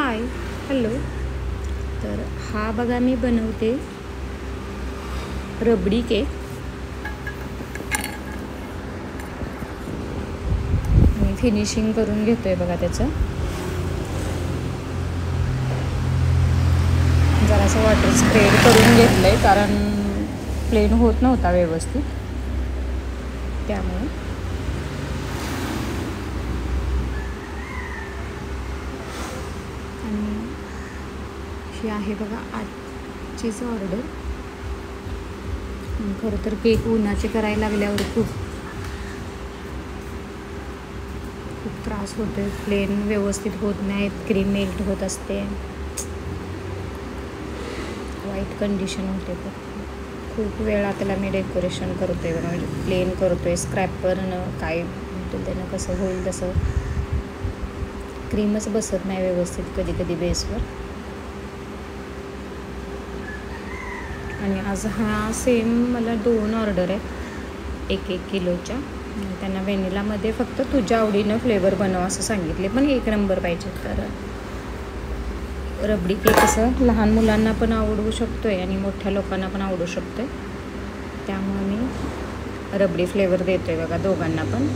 Hi hello. तर हा बघा मी बनवते रबडी केक. मी फिनिशिंग करून घेतोय बघा त्याचं. जरासं वॉटर स्प्रेड करून घेतलंय कारण प्लेन होत नव्हता व्यवस्थित, त्यामुळे. आणि ही आहे बघा आजचीच ऑर्डर. खरं तर केक उन्हाचे करायला लागल्यावर खूप त्रास होतो. प्लेन व्यवस्थित होत नाहीत, क्रीम मेल्ट होत असते, वाईट कंडिशन होते. खूप वेळा त्याला मी डेकोरेशन करतोय बघा, म्हणजे प्लेन करतोय स्क्रॅपरनं, काय म्हणतो त्यानं कसं होईल तसं. क्रीमच बसत नाही व्यवस्थित कधी कधी बेसवर. आणि आज हा सेम मला 2 ऑर्डर आहेत 1-1 किलोच्या. त्यांना व्हॅनिलामध्ये फक्त तुझ्या आवडीनं फ्लेवर बनव असं सांगितले, पण 1 नंबर पाहिजे. तर रबडी केक कसं लहान मुलांना पण आवडू शकतो आहे आणि मोठ्या लोकांना पण आवडू शकतो आहे, त्यामुळे मी रबडी फ्लेवर देतो आहे बघा दोघांना पण.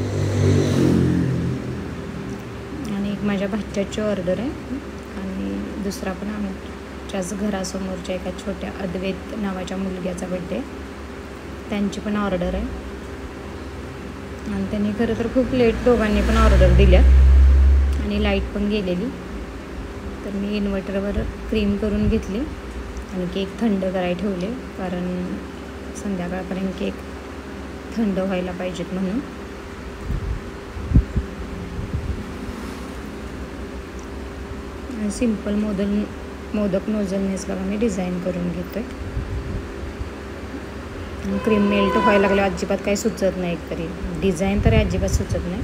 आणि एक माझ्या भाच्याची ऑर्डर आहे आणि दुसरा पण आमच्याच घरासमोरच्या एका छोट्या अद्वैत नावाच्या मुलग्याचा बड्डे, त्यांची पण ऑर्डर आहे. आणि त्यांनी खरं तर खूप लेट दोघांनी पण ऑर्डर दिल्या आणि लाईट पण गेलेली. तर मी इन्व्हर्टरवर क्रीम करून घेतली आणि केक थंड करायला ठेवले, कारण संध्याकाळपर्यंत केक थंड व्हायला पाहिजेत म्हणून. सिंपल मोदक नोझलनेच बघा मी डिझाईन करून घेतो आहे. क्रीम मेल्ट व्हायला लागलं अजिबात काही सुचत नाही, तरी डिझाईन तरी अजिबात सुचत नाही.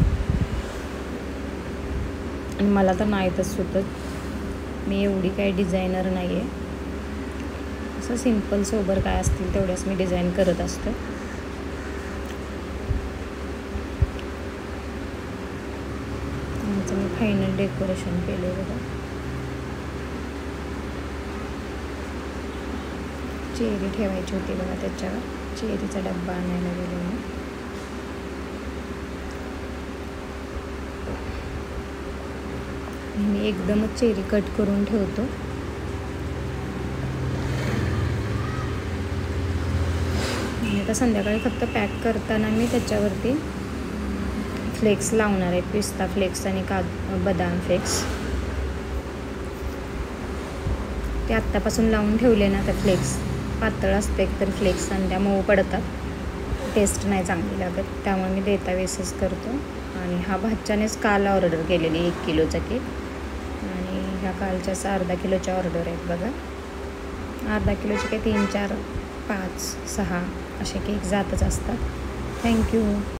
आणि मला तर नाहीतच सुचत, मी एवढी काही डिझायनर नाही आहे. असं सिंपल सोबर काय असतील तेवढ्याच मी डिझाईन करत असतो. मी फायनल डेकोरेशन केले बघा. चेरी ठेवायची होती बघा त्याच्यावर, चेरीचा डब्बा आणायला गेलो मी. मी एकदमच चेरी कट करून ठेवतो. आता संध्याकाळी फक्त पॅक करताना मी त्याच्यावरती फ्लेक्स लावणार आहे, पिस्ता फ्लेक्स आणि बदाम फ्लेक्स. ते आत्तापासून लावून ठेवले ना, तर फ्लेक्स पातळ असते एकतर फ्लेक्स आणि त्या मऊ पडतात, टेस्ट नाही चांगली लागत. त्यामुळे मी देता वेळेसच करतो. आणि हा भाच्यानेच काल ऑर्डर केलेली 1 किलोचा केक, आणि ह्या कालच्याच अर्धा किलोच्या ऑर्डर आहेत बघा. अर्धा किलोचे काही 3, 4, 5, 6 असे केक जातच असतात. थँक्यू.